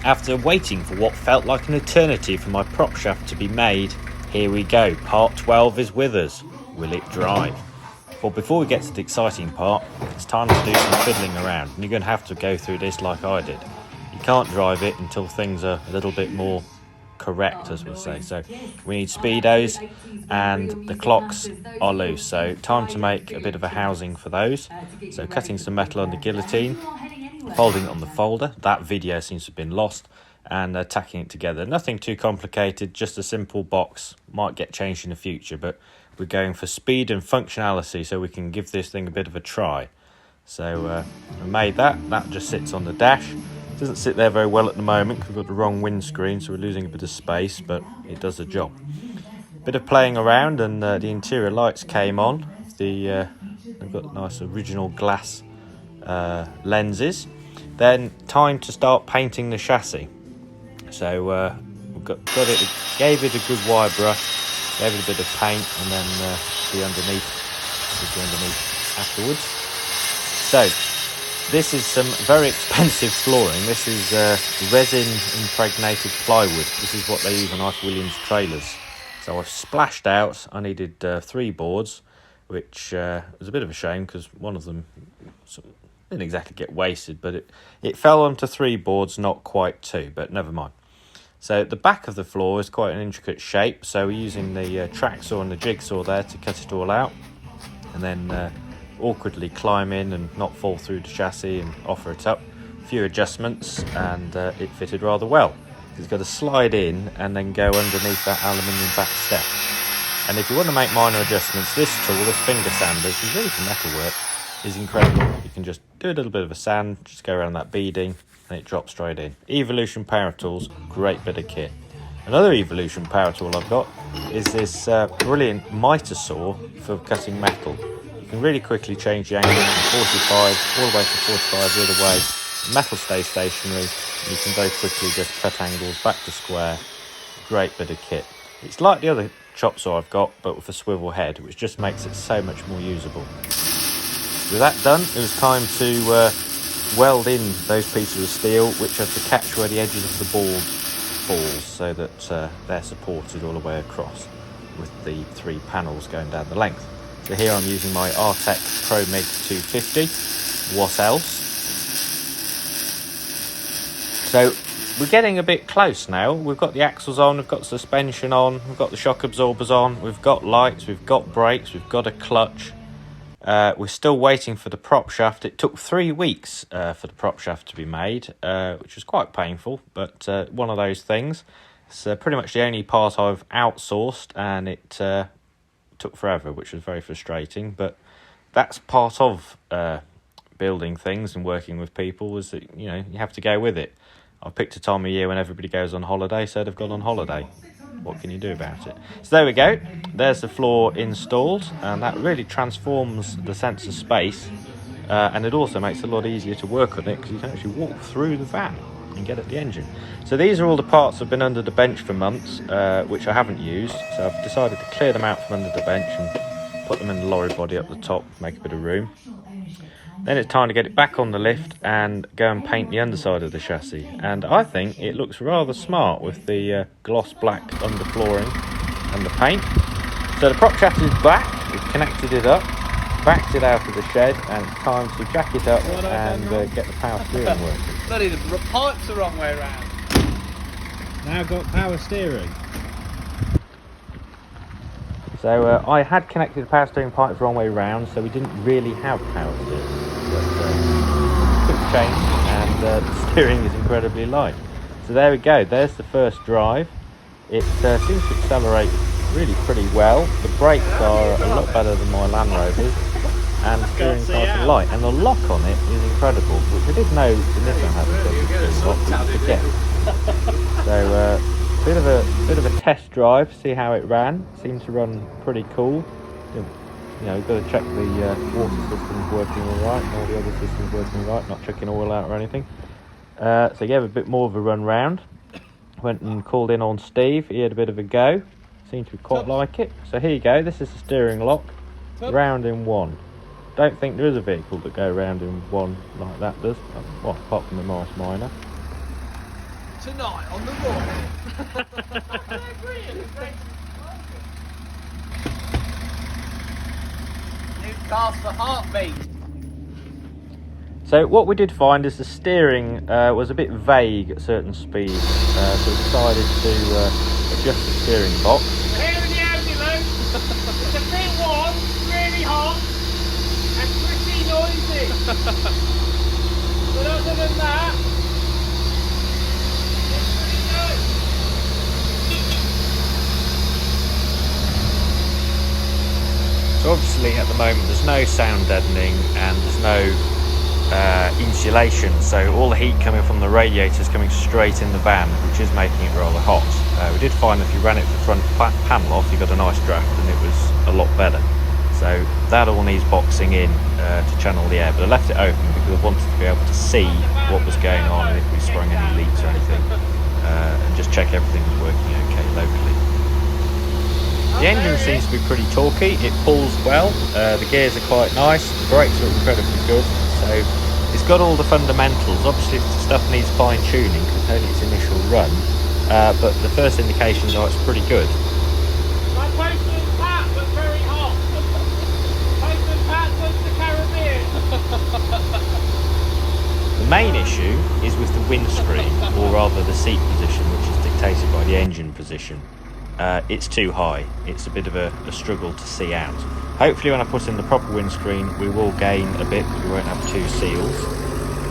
After waiting for what felt like an eternity for my prop shaft to be made, here we go, part 12 is with us. Will it drive? Well, before we get to the exciting part, it's time to do some fiddling around, and you're going to have to go through this like I did. You can't drive it until things are a little bit more correct, as we say. So we need speedos, and the clocks are loose, so time to make a bit of a housing for those. So cutting some metal on the guillotine, folding it on the folder, that video seems to have been lost, and tacking it together. Nothing too complicated, just a simple box. Might get changed in the future, but we're going for speed and functionality so we can give this thing a bit of a try. So we made that just sits on the dash. It doesn't sit there very well at the moment because we've got the wrong windscreen, so we're losing a bit of space, but it does the job. Bit of playing around, and the interior lights came on. They've got nice original glass lenses. Then time to start painting the chassis. So we've got it, gave it a good wire brush, gave it a bit of paint, and then the underneath afterwards. So this is some very expensive flooring. This is resin impregnated plywood. This is what they use on Ike Williams trailers. So I've splashed out. I needed 3 boards, which was a bit of a shame because one of them didn't exactly get wasted, but it fell onto 3 boards, not quite 2, but never mind. So the back of the floor is quite an intricate shape, so we're using the track saw and the jigsaw there to cut it all out, and then awkwardly climb in and not fall through the chassis and offer it up. A few adjustments, and it fitted rather well. It's got to slide in and then go underneath that aluminium back step. And if you want to make minor adjustments, this tool, this finger sander, which is really for metalwork, is incredible. You can just do a little bit of a sand, just go around that beading, and it drops straight in. Evolution Power Tools, great bit of kit. Another Evolution Power Tool I've got is this brilliant miter saw for cutting metal. You can really quickly change the angle from 45 all the way to 45 the other way. The metal stays stationary, and you can very quickly just cut angles back to square. Great bit of kit. It's like the other chop saw I've got, but with a swivel head, which just makes it so much more usable. With that done, it was time to weld in those pieces of steel, which are to catch where the edges of the board falls, so that they're supported all the way across with the 3 panels going down the length. So here I'm using my Artec ProMig 250. What else? So we're getting a bit close now. We've got the axles on, we've got suspension on, we've got the shock absorbers on, we've got lights, we've got brakes, we've got a clutch. We're still waiting for the prop shaft. It took 3 weeks for the prop shaft to be made, which was quite painful, but one of those things. It's pretty much the only part I've outsourced, and it took forever, which was very frustrating. But that's part of building things and working with people, is that you have to go with it. I've picked a time of year when everybody goes on holiday, so they've gone on holiday. What can you do about it? So there we go. There's the floor installed, and that really transforms the sense of space, and it also makes it a lot easier to work on it because you can actually walk through the van and get at the engine. So these are all the parts that have been under the bench for months, which I haven't used. So I've decided to clear them out from under the bench and put them in the lorry body up the top, make a bit of room. Then it's time to get it back on the lift and go and paint the underside of the chassis. And I think it looks rather smart with the gloss black underflooring and the paint. So the prop chassis is back. We've connected it up, backed it out of the shed, and it's time to jack it up and get the power steering working. Bloody, the pipe's the wrong way around. Now got power steering. So I had connected the power steering pipe the wrong way round, so we didn't really have power steering. But took change, and the steering is incredibly light. So there we go. There's the first drive. It seems to accelerate really pretty well. The brakes are a lot better than my Land Rovers, and the steering's nice and light. And the lock on it is incredible, which I did know the Nissan had a steering lock, but I forget. So bit of a test drive, see how it ran. Seemed to run pretty cool. You've got to check the water system's working all right, and all the other systems working all right, not chucking oil out or anything. So gave a bit more of a run round. Went and called in on Steve. He had a bit of a go. Seemed to quite like it. So here you go. This is the steering lock. Round in one. Don't think there is a vehicle that go round in one like that does. Well, apart from the Morris Minor. tonight on the Royal. Newcastle heartbeat. So what we did find is the steering was a bit vague at certain speeds, so we decided to adjust the steering box. Here in the ambulance, it's a bit warm, really hot, and pretty noisy. But other than that, it's pretty good. So obviously at the moment there's no sound deadening and there's no insulation, so all the heat coming from the radiator is coming straight in the van, which is making it rather hot. We did find if you ran it the front panel off, you got a nice draft and it was a lot better. So that all needs boxing in to channel the air, but I left it open because I wanted to be able to see what was going on and if we sprung any leaks or anything, and just check everything was working okay locally. The engine seems to be pretty torquey, it pulls well, the gears are quite nice, the brakes are incredibly good, so it's got all the fundamentals. Obviously the stuff needs fine tuning because it's only its initial run, but the first indications are it's pretty good. My postman Pat was very hot. Postman Pat was the Caribbean. The main issue is with the windscreen, or rather the seat position, which is dictated by the engine position. It's too high. It's a bit of a struggle to see out. Hopefully when I put in the proper windscreen we will gain a bit because we won't have two seals,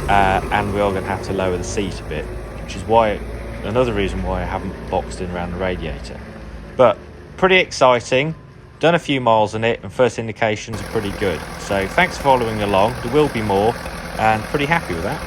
and we are going to have to lower the seat a bit, which is why another reason why I haven't boxed in around the radiator. But pretty exciting, done a few miles on it and first indications are pretty good. So thanks for following along, there will be more and pretty happy with that.